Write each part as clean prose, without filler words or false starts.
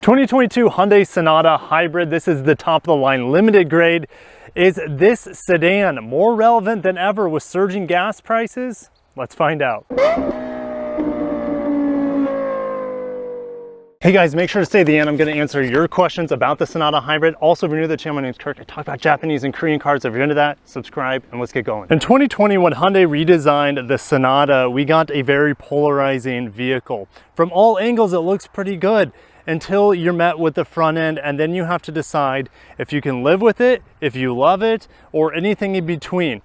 2022 Hyundai Sonata Hybrid. This is the top of the line limited grade. Is this sedan more relevant than ever with surging gas prices? Let's find out. Hey guys, make sure to stay at the end. I'm going to answer your questions about the Sonata Hybrid. Also, if you're new to the channel, my name is Kirk. I talk about Japanese and Korean cars. If you're into that, subscribe and let's get going. In 2020, when Hyundai redesigned the Sonata, we got a very polarizing vehicle. From all angles, it looks pretty good until you're met with the front end, and then you have to decide if you can live with it, if you love it, or anything in between.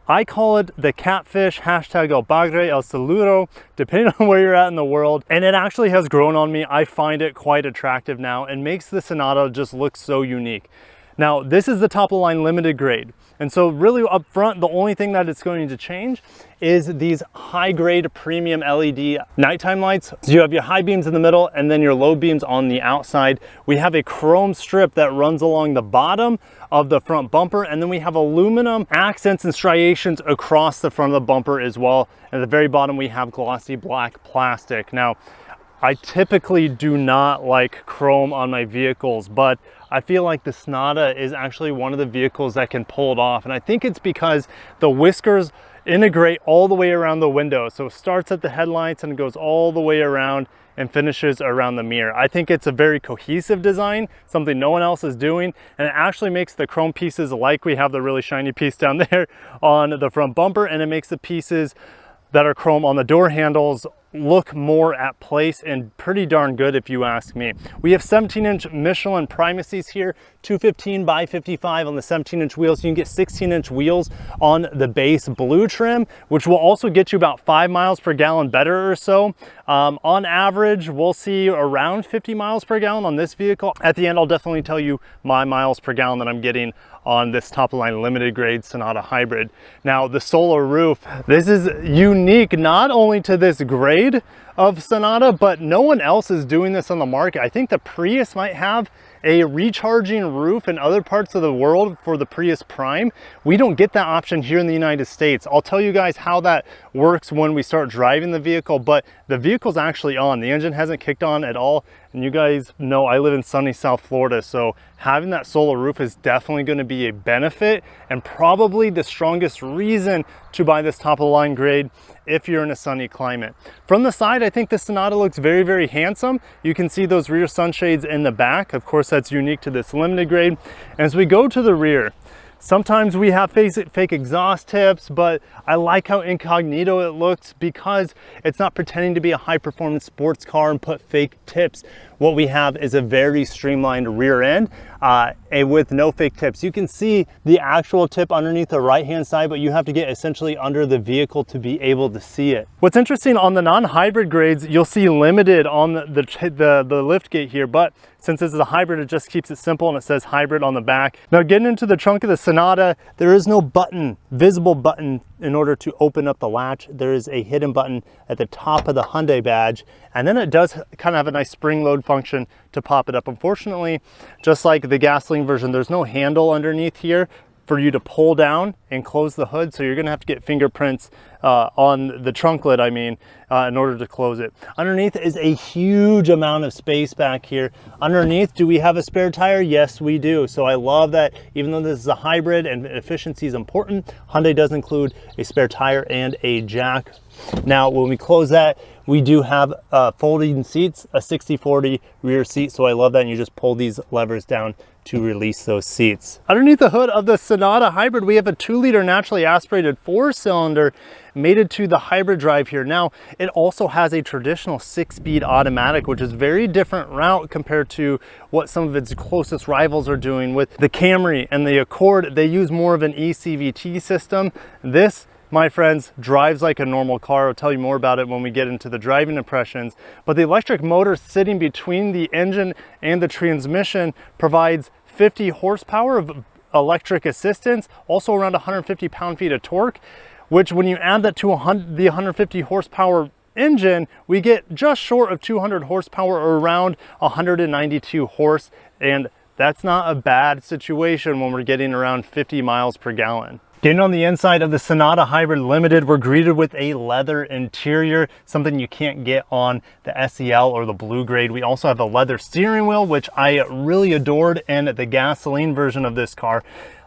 I call it the catfish, hashtag el bagre, el saludo, depending on where you're at in the world. And it actually has grown on me. I find it quite attractive now and makes the Sonata just look so unique. Now, this is the top of the line limited grade. And so really up front, the only thing that it's going to change is these high grade premium LED nighttime lights. So you have your high beams in the middle and then your low beams on the outside. We have a chrome strip that runs along the bottom of the front bumper, and then we have aluminum accents and striations across the front of the bumper as well. At the very bottom, we have glossy black plastic. Now, I typically do not like chrome on my vehicles, but I feel like the Sonata is actually one of the vehicles that can pull it off. And I think it's because the whiskers integrate all the way around the window. So it starts at the headlights and goes all the way around and finishes around the mirror. I think it's a very cohesive design, something no one else is doing, and it actually makes the chrome pieces, like we have the really shiny piece down there on the front bumper, and it makes the pieces that are chrome on the door handles look more at place and pretty darn good if you ask me. We have 17-inch Michelin primacies here, 215 by 55 on the 17-inch wheels. You can get 16-inch wheels on the base blue trim, which will also get you about 5 miles per gallon better or so. On average, we'll see around 50 miles per gallon on this vehicle. At the end, I'll definitely tell you my miles per gallon that I'm getting on this top of line limited grade Sonata Hybrid. Now, the solar roof, this is unique not only to this grade of Sonata, but no one else is doing this on the market. I think the Prius might have a recharging roof in other parts of the world for the Prius Prime. We don't get that option here in the United States. I'll tell you guys how that works when we start driving the vehicle, but the vehicle's actually on. The engine hasn't kicked on at all. And you guys know I live in sunny South Florida, so having that solar roof is definitely going to be a benefit and probably the strongest reason to buy this top of the line grade if you're in a sunny climate. From the side, I think the Sonata looks very, very handsome. You can see those rear sunshades in the back. Of course, that's unique to this limited grade. And as we go to the rear, sometimes we have fake exhaust tips, but I like how incognito it looks because it's not pretending to be a high performance sports car and put fake tips. What we have is a very streamlined rear end with no fake tips. You can see the actual tip underneath the right hand side, but you have to get essentially under the vehicle to be able to see it. What's interesting on the non-hybrid grades, you'll see limited on the lift gate here, but since this is a hybrid, it just keeps it simple and it says hybrid on the back. Now, getting into the trunk of the Sonata, there is no button, visible button in order to open up the latch. There is a hidden button at the top of the Hyundai badge, and then it does kind of have a nice spring load function to pop it up. Unfortunately, just like the gasoline version, there's no handle underneath here for you to pull down and close the hood, so you're gonna have to get fingerprints on the trunk lid, in order to close it. Underneath is a huge amount of space back here. Underneath, do we have a spare tire? Yes, we do. So I love that even though this is a hybrid and efficiency is important, Hyundai does include a spare tire and a jack. Now, when we close that, we do have folding seats, a 60/40 rear seat. So I love that. And you just pull these levers down to release those seats. Underneath the hood of the Sonata Hybrid, we have a 2-liter naturally aspirated 4-cylinder mated to the hybrid drive here. Now, it also has a traditional 6-speed automatic, which is very different route compared to what some of its closest rivals are doing with the Camry and the Accord. They use more of an eCVT system. This, my friends, drives like a normal car. I'll tell you more about it when we get into the driving impressions. But the electric motor sitting between the engine and the transmission provides 50 horsepower of electric assistance, also around 150 pound-feet of torque, which when you add that to the 150 horsepower engine, we get just short of 200 horsepower, or around 192 horse. And that's not a bad situation when we're getting around 50 miles per gallon. Getting on the inside of the Sonata Hybrid Limited, we're greeted with a leather interior, something you can't get on the SEL or the Blue Grade. We also have a leather steering wheel, which I really adored in the gasoline version of this car,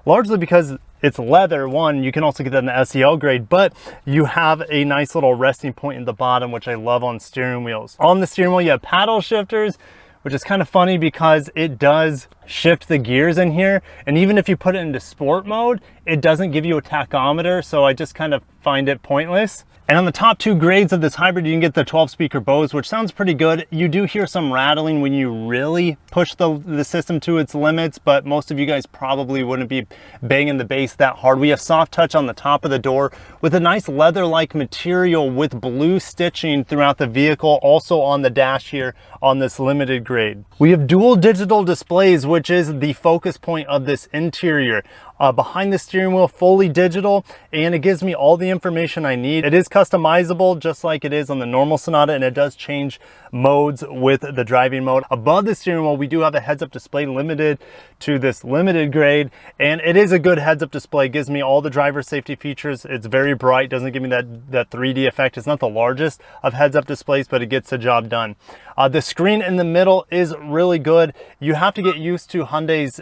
largely because it's leather. One, you can also get that in the SEL grade, but you have a nice little resting point in the bottom, which I love on steering wheels. On the steering wheel, you have paddle shifters, which is kind of funny because it does shift the gears in here. And even if you put it into sport mode, it doesn't give you a tachometer. So I just kind of find it pointless. And on the top two grades of this hybrid, you can get the 12-speaker Bose, which sounds pretty good. You do hear some rattling when you really push the system to its limits, but most of you guys probably wouldn't be banging the bass that hard. We have soft touch on the top of the door with a nice leather-like material with blue stitching throughout the vehicle, also on the dash here on this limited grade. We have dual digital displays, which is the focus point of this interior. Behind the steering wheel, fully digital, and it gives me all the information I need. It is customizable just like it is on the normal Sonata, and it does change modes with the driving mode. Above the steering wheel, we do have a heads-up display limited to this limited grade, and it is a good heads-up display. It gives me all the driver safety features. It's very bright, doesn't give me that 3D effect. It's not the largest of heads-up displays, but it gets the job done. The screen in the middle is really good. You have to get used to Hyundai's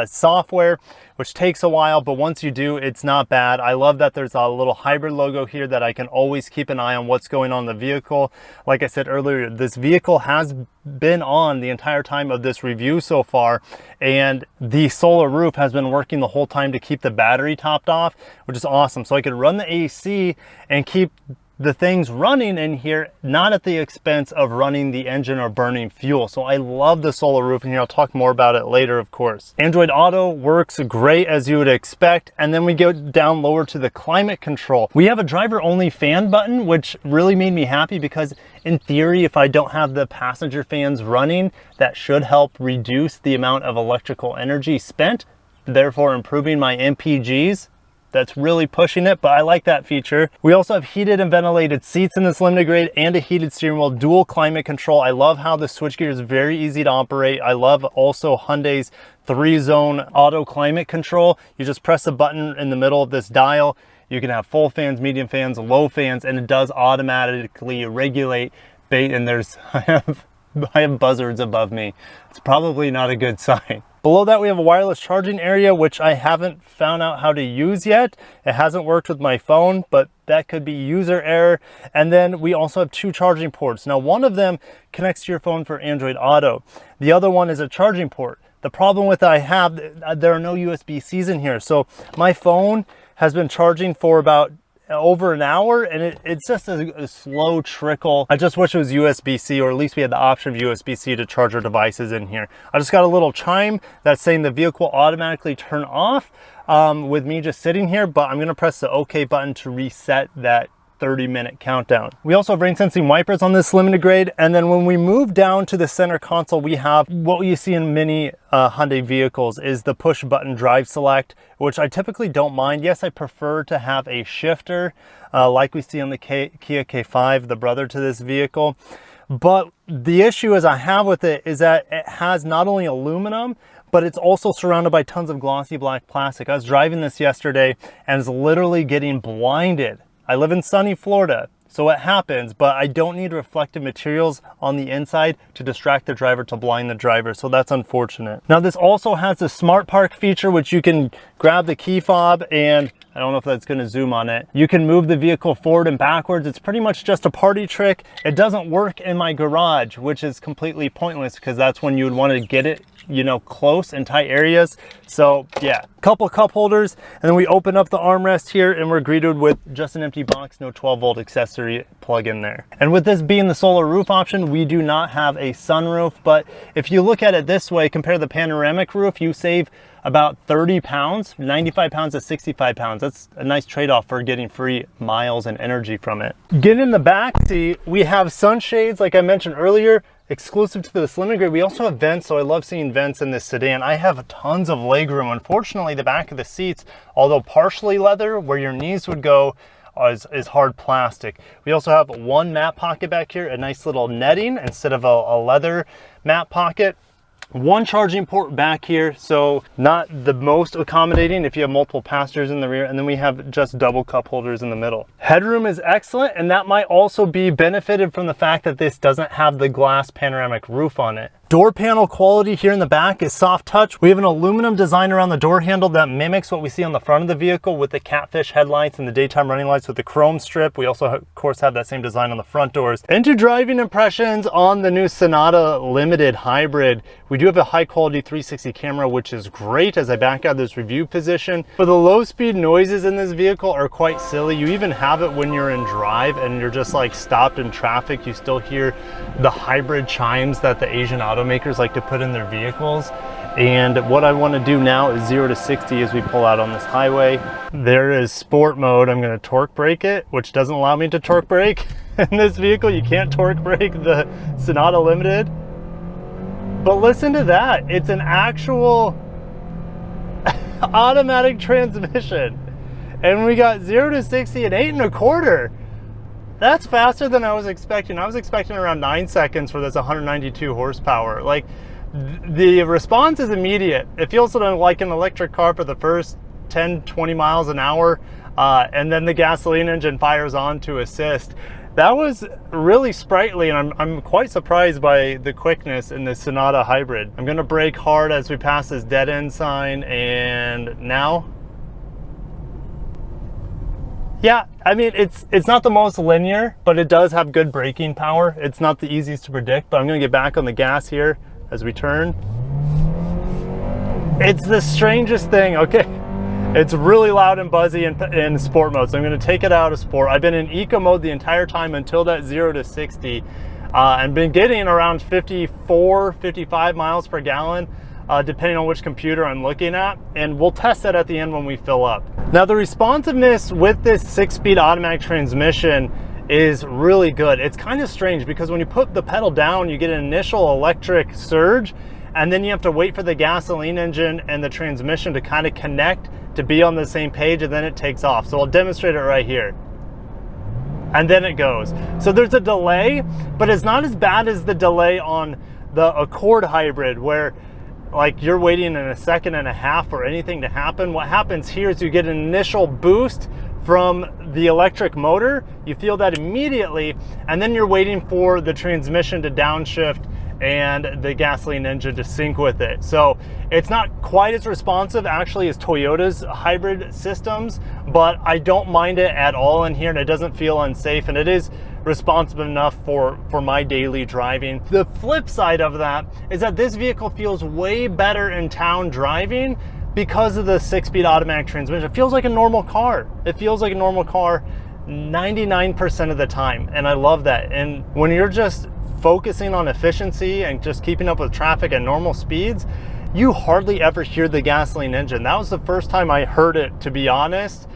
software, which takes a while, but once you do, it's not bad. I love that there's a little hybrid logo here that I can always keep an eye on what's going on in the vehicle. Like I said earlier, this vehicle has been on the entire time of this review so far, and the solar roof has been working the whole time to keep the battery topped off, which is awesome. So I could run the AC and keep the things running in here, not at the expense of running the engine or burning fuel. So I love the solar roof in here. I'll talk more about it later, of course. Android Auto works great as you would expect. And then we go down lower to the climate control. We have a driver only fan button, which really made me happy because in theory, if I don't have the passenger fans running, that should help reduce the amount of electrical energy spent, therefore improving my MPGs. That's really pushing it, but I like that feature. We also have heated and ventilated seats in this limited grade and a heated steering wheel, dual climate control. I love how the switchgear is very easy to operate. I love also Hyundai's 3-zone auto climate control. You just press a button in the middle of this dial. You can have full fans, medium fans, low fans, and it does automatically regulate. And there's, I have buzzards above me. It's probably not a good sign. Below that, we have a wireless charging area, which I haven't found out how to use yet. It hasn't worked with my phone, but that could be user error. And then we also have 2 charging ports. Now, one of them connects to your phone for Android Auto. The other one is a charging port. The problem with there are no USB-Cs in here. So my phone has been charging for about over an hour, and it's just a slow trickle. I just wish it was USB-C, or at least we had the option of USB-C to charge our devices in here. I just got a little chime that's saying the vehicle will automatically turn off with me just sitting here, but I'm gonna press the OK button to reset that 30-minute countdown. We also have rain sensing wipers on this limited grade. And then when we move down to the center console, we have what you see in many Hyundai vehicles is the push button drive select, which I typically don't mind. Yes, I prefer to have a shifter like we see on the Kia K5, the brother to this vehicle. But the issue I have with it is that it has not only aluminum, but it's also surrounded by tons of glossy black plastic. I was driving this yesterday and is literally getting blinded. I live in sunny Florida, so it happens, but I don't need reflective materials on the inside to distract the driver, to blind the driver, so that's unfortunate. Now, this also has the Smart Park feature, which you can grab the key fob, and I don't know if that's gonna zoom on it. You can move the vehicle forward and backwards. It's pretty much just a party trick. It doesn't work in my garage, which is completely pointless because that's when you would want to get it, you know, close and tight areas. So yeah, couple cup holders, and then we open up the armrest here and we're greeted with just an empty box, no 12-volt accessory plug in there. And with this being the solar roof option, we do not have a sunroof, but if you look at it this way, compare the panoramic roof, you save about 30 pounds, 95 pounds to 65 pounds. That's a nice trade-off for getting free miles and energy from it. Getting in the back seat, we have sunshades, like I mentioned earlier, exclusive to the Limited grade. We also have vents, so I love seeing vents in this sedan. I have tons of legroom. Unfortunately, the back of the seats, although partially leather, where your knees would go, is hard plastic. We also have one mat pocket back here, a nice little netting instead of a leather mat pocket. One charging port back here, so not the most accommodating if you have multiple passengers in the rear, and then we have just double cup holders in the middle. Headroom is excellent, and that might also be benefited from the fact that this doesn't have the glass panoramic roof on it. Door panel quality here in the back is soft touch. We have an aluminum design around the door handle that mimics what we see on the front of the vehicle with the catfish headlights and the daytime running lights with the chrome strip. We also, of course, have that same design on the front doors. Into driving impressions on the new Sonata Limited Hybrid. We do have a high quality 360 camera, which is great as I back out of this review position. But the low speed noises in this vehicle are quite silly. You even have it when you're in drive and you're just like stopped in traffic. You still hear the hybrid chimes that the Asian automakers like to put in their vehicles. And what I want to do now is 0 to 60 as we pull out on this highway. There is sport mode. I'm going to torque brake it, which doesn't allow me to torque brake in this vehicle. You can't torque brake the Sonata Limited. But listen to that. It's an actual automatic transmission. And we got 0 to 60 in 8 1/4. That's faster than I was expecting. I was expecting around 9 seconds for this 192 horsepower. Like, the response is immediate. It feels like an electric car for the first 10, 20 miles an hour, and then the gasoline engine fires on to assist. That was really sprightly, and I'm quite surprised by the quickness in this Sonata Hybrid. I'm gonna brake hard as we pass this dead end sign, and now, yeah, I mean, it's not the most linear, but it does have good braking power. It's not the easiest to predict, but I'm gonna get back on the gas here as we turn. It's the strangest thing, okay? It's really loud and buzzy in sport mode, so I'm gonna take it out of sport. I've been in eco mode the entire time until that 0 to 60, and been getting around 54, 55 miles per gallon, depending on which computer I'm looking at, and we'll test that at the end when we fill up. Now, the responsiveness with this 6-speed automatic transmission is really good. It's kind of strange because when you put the pedal down, you get an initial electric surge, and then you have to wait for the gasoline engine and the transmission to kind of connect to be on the same page, and then it takes off. So I'll demonstrate it right here. And then it goes. So there's a delay, but it's not as bad as the delay on the Accord Hybrid, where like you're waiting in a second and a half for anything to happen. What happens here is you get an initial boost from the electric motor. You feel that immediately, and then you're waiting for the transmission to downshift and the gasoline engine to sync with it. So it's not quite as responsive actually as Toyota's hybrid systems, but I don't mind it at all in here, and it doesn't feel unsafe, and it is responsive enough for my daily driving. The flip side of that is that this vehicle feels way better in town driving because of the 6-speed automatic transmission. It feels like a normal car. It feels like a normal car 99% of the time, and I love that. And when you're just focusing on efficiency and just keeping up with traffic at normal speeds, you hardly ever hear the gasoline engine. That was the first time I heard it, to be honest,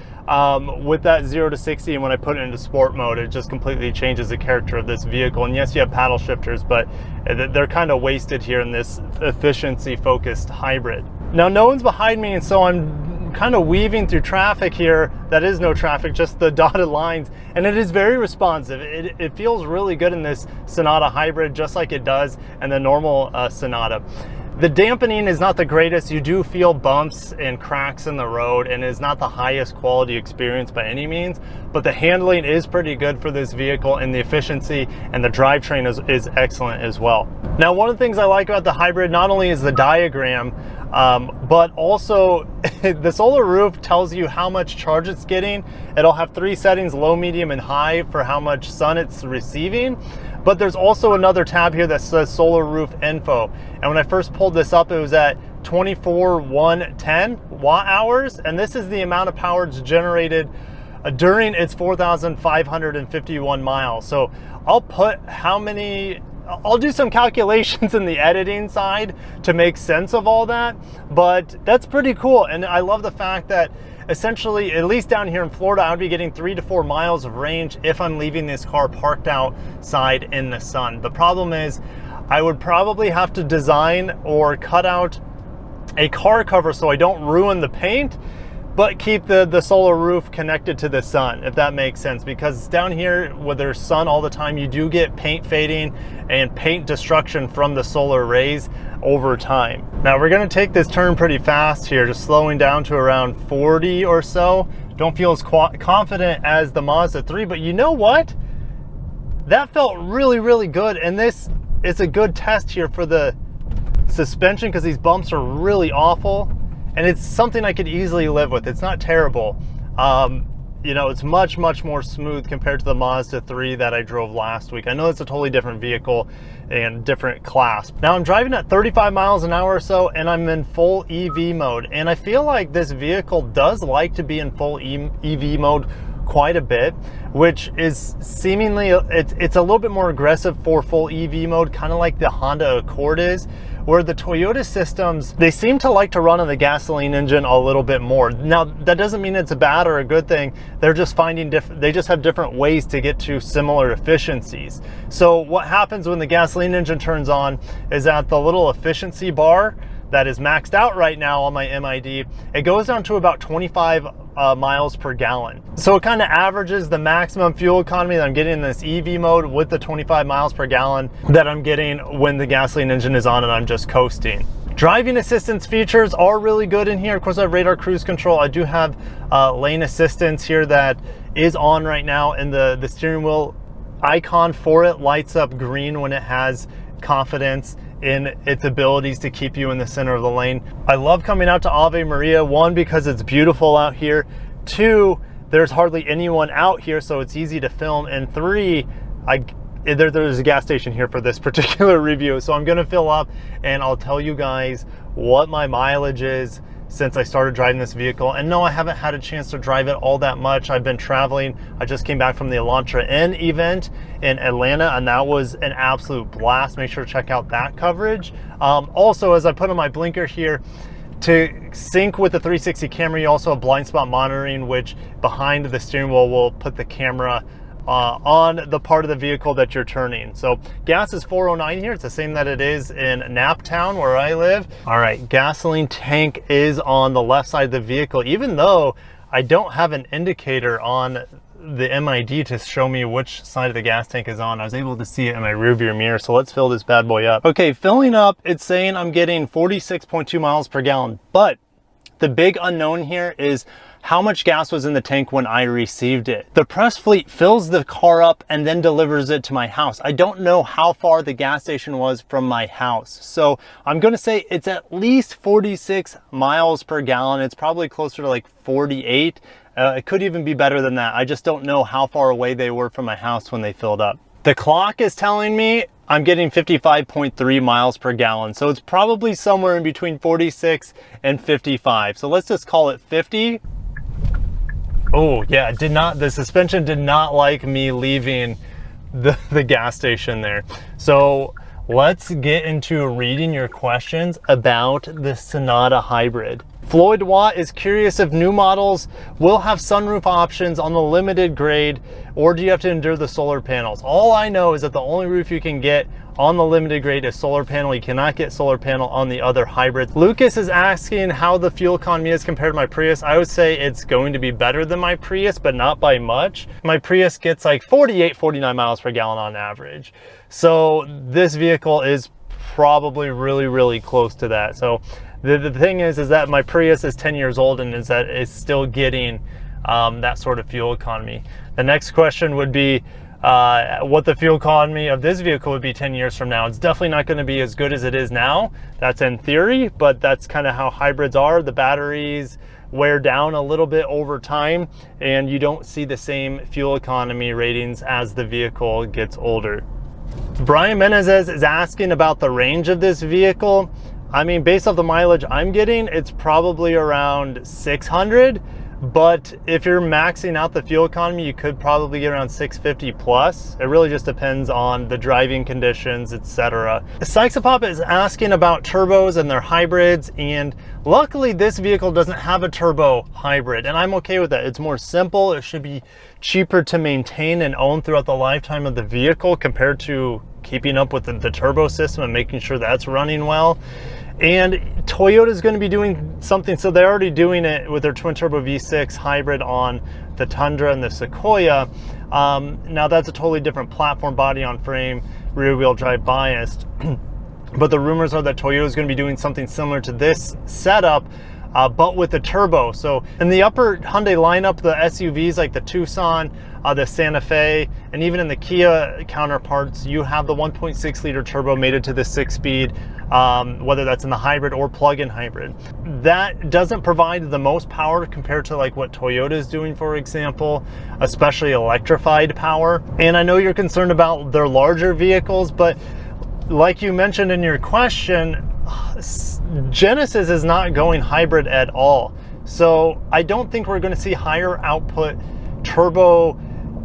with that 0 to 60, and when I put it into sport mode, it just completely changes the character of this vehicle. And yes, you have paddle shifters, but they're kind of wasted here in this efficiency focused hybrid. Now, no one's behind me, and so I'm kind of weaving through traffic here. That is no traffic, just the dotted lines, and it is very responsive. It feels really good in this Sonata Hybrid, just like it does in the normal Sonata. The dampening is not the greatest. You do feel bumps and cracks in the road, and is not the highest quality experience by any means, but the handling is pretty good for this vehicle, and the efficiency and the drivetrain is excellent as well. Now, one of the things I like about the hybrid not only is the diagram, but also the solar roof tells you how much charge it's getting. It'll have 3 settings, low, medium, and high, for how much sun it's receiving. But there's also another tab here that says solar roof info. And when I first pulled this up, it was at 24,110 watt hours. And this is the amount of power it's generated during its 4,551 miles. So I'll put I'll do some calculations in the editing side to make sense of all that, but that's pretty cool. And I love the fact that essentially, at least down here in Florida, I would be getting 3 to 4 miles of range if I'm leaving this car parked outside in the sun. The problem is I would probably have to design or cut out a car cover so I don't ruin the paint, but keep the solar roof connected to the sun, if that makes sense, because down here where there's sun all the time, you do get paint fading and paint destruction from the solar rays over time. Now we're going to take this turn pretty fast here, just slowing down to around 40 or so. Don't feel as confident as the Mazda 3, but you know what? That felt really, really good, and this is a good test here for the suspension because these bumps are really awful, and it's something I could easily live with. It's not terrible. You know, it's much more smooth compared to the Mazda 3 that I drove last week. I know it's a totally different vehicle and different class. Now I'm driving at 35 miles an hour or so, and I'm in full EV mode, and I feel like this vehicle does like to be in full EV mode quite a bit, which is seemingly, it's a little bit more aggressive for full EV mode, kind of like the Honda Accord is, where the Toyota systems, they seem to like to run on the gasoline engine a little bit more. Now, that doesn't mean it's a bad or a good thing. They're just finding they just have different ways to get to similar efficiencies. So what happens when the gasoline engine turns on is that the little efficiency bar that is maxed out right now on my MID, it goes down to about 25 miles per gallon. So it kind of averages the maximum fuel economy that I'm getting in this EV mode with the 25 miles per gallon that I'm getting when the gasoline engine is on and I'm just coasting. Driving assistance features are really good in here. Of course, I have radar cruise control. I do have lane assistance here that is on right now, and the steering wheel icon for it lights up green when it has confidence in its abilities to keep you in the center of the lane. I love coming out to Ave Maria, one, because it's beautiful out here, two, there's hardly anyone out here, so it's easy to film, and three, there's a gas station here for this particular review, so I'm gonna fill up and I'll tell you guys what my mileage is since I started driving this vehicle. And no, I haven't had a chance to drive it all that much. I've been traveling. I just came back from the Elantra N event in Atlanta, and that was an absolute blast. Make sure to check out that coverage. Also, as I put on my blinker here, to sync with the 360 camera, you also have blind spot monitoring, which behind the steering wheel will put the camera on the part of the vehicle that you're turning. So gas is 409 here. It's the same that it is in Naptown where I live. All right, gasoline tank is on the left side of the vehicle, even though I don't have an indicator on the MID to show me which side of the gas tank is on. I was able to see it in my rear view mirror. So let's fill this bad boy up. Okay, filling up, it's saying I'm getting 46.2 miles per gallon, but the big unknown here is how much gas was in the tank when I received it. The press fleet fills the car up and then delivers it to my house. I don't know how far the gas station was from my house, so I'm gonna say it's at least 46 miles per gallon. It's probably closer to like 48. It could even be better than that. I just don't know how far away they were from my house when they filled up. The clock is telling me I'm getting 55.3 miles per gallon. So it's probably somewhere in between 46 and 55. So let's just call it 50. Oh yeah, the suspension did not like me leaving the gas station there. So let's get into reading your questions about the Sonata Hybrid. Floyd Watt is curious if new models will have sunroof options on the limited grade, or do you have to endure the solar panels? All I know is that the only roof you can get on the limited grade is solar panel. You cannot get solar panel on the other hybrids. Lucas is asking how the fuel economy is compared to my Prius. I would say it's going to be better than my Prius, but not by much. My Prius gets like 48, 49 miles per gallon on average. So this vehicle is probably really close to that. So the thing is that my Prius is 10 years old and is that it's still getting that sort of fuel economy. The next question would be what the fuel economy of this vehicle would be 10 years from now. It's definitely not going to be as good as it is now. That's in theory, but that's kind of how hybrids are. The batteries wear down a little bit over time, and you don't see the same fuel economy ratings as the vehicle gets older. Brian Menezes is asking about the range of this vehicle. I mean, based off the mileage I'm getting, it's probably around 600. But if you're maxing out the fuel economy, you could probably get around 650 plus. It really just depends on the driving conditions, etc. Sykesapop is asking about turbos and their hybrids, and luckily this vehicle doesn't have a turbo hybrid, and I'm okay with that. It's more simple. It should be cheaper to maintain and own throughout the lifetime of the vehicle compared to keeping up with the turbo system and making sure that's running well. And Toyota is going to be doing something, so they're already doing it with their twin turbo V6 hybrid on the Tundra and the Sequoia. Now that's a totally different platform, body on frame, rear wheel drive biased. But the rumors are that Toyota is going to be doing something similar to this setup, but with the turbo. So in the upper Hyundai lineup, the SUVs like the Tucson, the Santa Fe, and even in the Kia counterparts, you have the 1.6 liter turbo mated to the 6-speed, whether that's in the hybrid or plug-in hybrid. That doesn't provide the most power compared to like what Toyota is doing, for example, especially electrified power. And I know you're concerned about their larger vehicles, but like you mentioned in your question, Genesis is not going hybrid at all. So I don't think we're going to see higher output turbo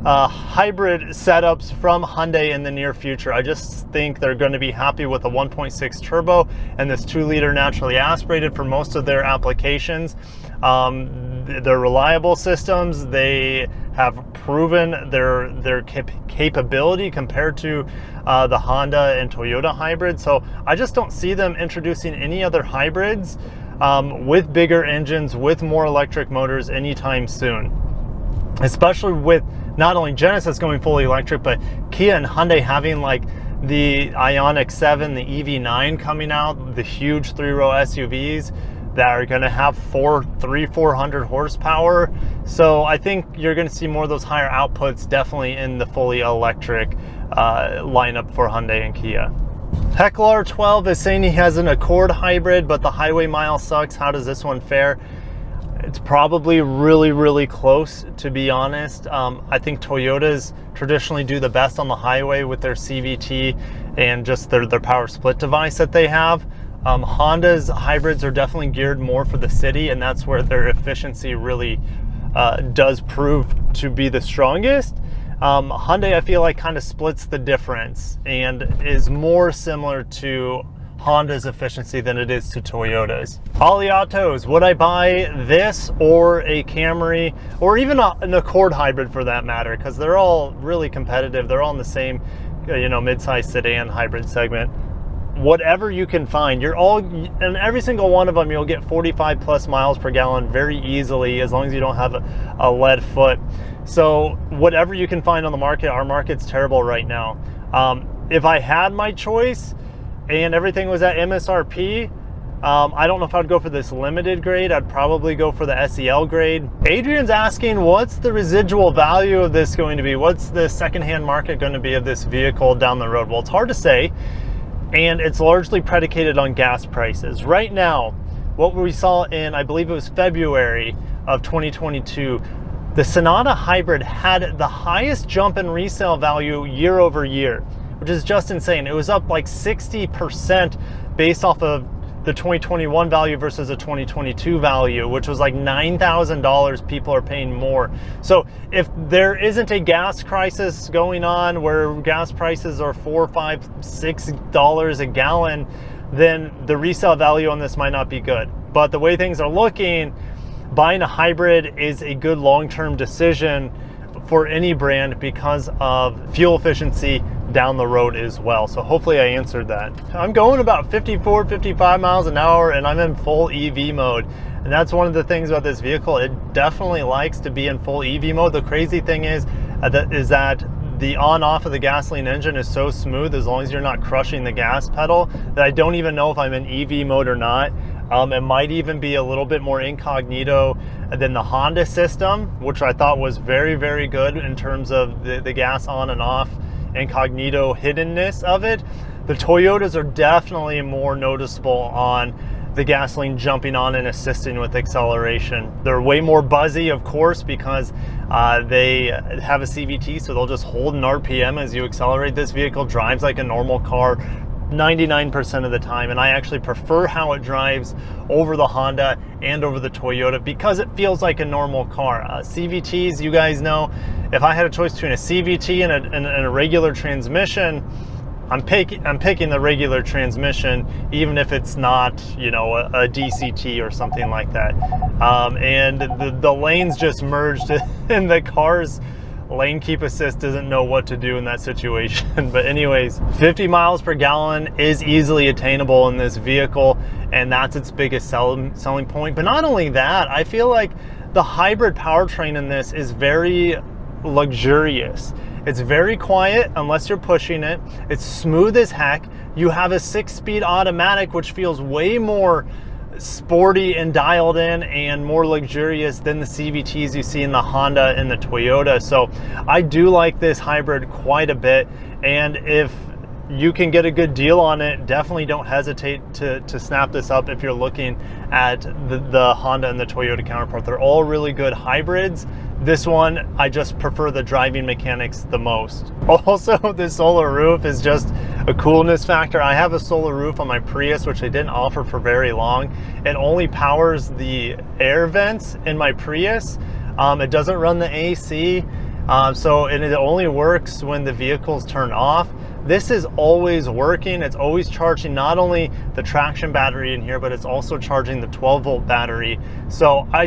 hybrid setups from Hyundai in the near future. I just think they're going to be happy with a 1.6 turbo and this 2-liter naturally aspirated for most of their applications. They're reliable systems. They have proven their capability compared to the Honda and Toyota hybrid. So I just don't see them introducing any other hybrids with bigger engines, with more electric motors anytime soon. Especially with not only Genesis going fully electric, but Kia and Hyundai having like the Ioniq 7, the EV9 coming out, the huge 3-row SUVs that are going to have 400 horsepower. So I think you're going to see more of those higher outputs definitely in the fully electric lineup for Hyundai and Kia. Hecklar12 is saying he has an Accord hybrid, but the highway mile sucks. How does this one fare? It's probably really close, to be honest. I think Toyotas traditionally do the best on the highway with their CVT and just their power split device that they have. Honda's hybrids are definitely geared more for the city, and that's where their efficiency really does prove to be the strongest. Hyundai, I feel like, kind of splits the difference and is more similar to Honda's efficiency than it is to Toyota's. Ollie Autos, would I buy this or a Camry or even an Accord hybrid for that matter? Because they're all really competitive. They're all in the same, mid-size sedan hybrid segment. Whatever you can find, in every single one of them, you'll get 45 plus miles per gallon very easily, as long as you don't have a lead foot. So whatever you can find on the market, our market's terrible right now. If I had my choice and everything was at MSRP, I don't know if I'd go for this limited grade. I'd probably go for the SEL grade. Adrian's asking, what's the residual value of this going to be? What's the secondhand market going to be of this vehicle down the road? Well, it's hard to say, and it's largely predicated on gas prices. Right now, what we saw in, I believe it was February of 2022, the Sonata Hybrid had the highest jump in resale value year over year, which is just insane. It was up like 60% based off of the 2021 value versus the 2022 value, which was like $9,000 people are paying more. So if there isn't a gas crisis going on where gas prices are $4, $5, $6 a gallon, then the resale value on this might not be good. But the way things are looking, buying a hybrid is a good long-term decision for any brand because of fuel efficiency down the road as well. So hopefully I answered that. I'm going about 54, 55 miles an hour and I'm in full EV mode. And that's one of the things about this vehicle. It definitely likes to be in full EV mode. The crazy thing is that the on-off of the gasoline engine is so smooth, as long as you're not crushing the gas pedal, that I don't even know if I'm in EV mode or not. It might even be a little bit more incognito than the Honda system, which I thought was very good in terms of the gas on and off incognito hiddenness of it. The Toyotas are definitely more noticeable on the gasoline jumping on and assisting with acceleration. They're way more buzzy, of course, because they have a CVT, so they'll just hold an RPM as you accelerate. This vehicle drives like a normal car 99% of the time, and I actually prefer how it drives over the Honda and over the Toyota because it feels like a normal car. CVTs, you guys know, if I had a choice between a CVT and a regular transmission, I'm picking the regular transmission, even if it's not, a DCT or something like that. And the lanes just merged in the cars lane keep assist doesn't know what to do in that situation. But anyways, 50 miles per gallon is easily attainable in this vehicle, and that's its biggest selling point. But not only that, I feel like the hybrid powertrain in this is very luxurious. It's very quiet unless you're pushing it. It's smooth as heck. You have a 6-speed automatic, which feels way more sporty and dialed in and more luxurious than the CVTs you see in the Honda and the Toyota. So I do like this hybrid quite a bit, and if you can get a good deal on it, definitely don't hesitate to snap this up if you're looking at the Honda and the Toyota counterpart. They're all really good hybrids. This one, I just prefer the driving mechanics the most. Also, the solar roof is just a coolness factor. I have a solar roof on my Prius, which they didn't offer for very long. It only powers the air vents in my Prius. It doesn't run the AC, and it only works when the vehicles turn off. This is always working. It's always charging not only the traction battery in here, but it's also charging the 12-volt battery. So I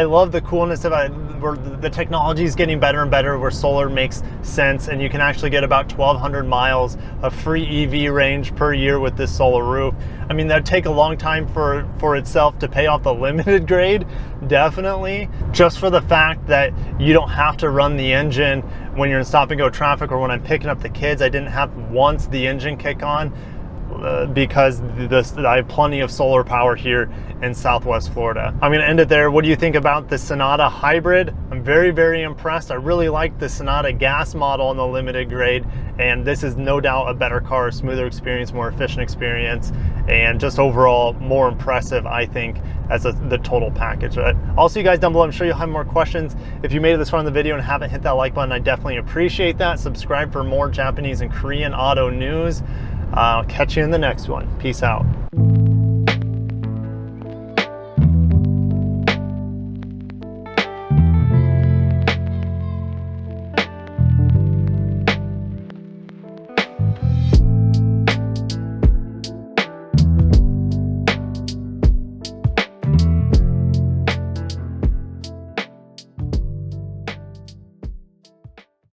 love the coolness of it. Where the technology is getting better and better, where solar makes sense, and you can actually get about 1,200 miles of free EV range per year with this solar roof. I mean, that'd take a long time for itself to pay off the limited grade, definitely, just for the fact that you don't have to run the engine when you're in stop and go traffic, or when I'm picking up the kids. I didn't have once the engine kick on because I have plenty of solar power here in Southwest Florida. I'm gonna end it there. What do you think about the Sonata Hybrid? I'm very, very impressed. I really like the Sonata gas model in the limited grade, and this is no doubt a better car, a smoother experience, more efficient experience, and just overall more impressive, I think, as the total package. I'll see you guys down below. I'm sure you'll have more questions. If you made it this far in the video and haven't hit that like button, I definitely appreciate that. Subscribe for more Japanese and Korean auto news. I'll catch you in the next one. Peace out.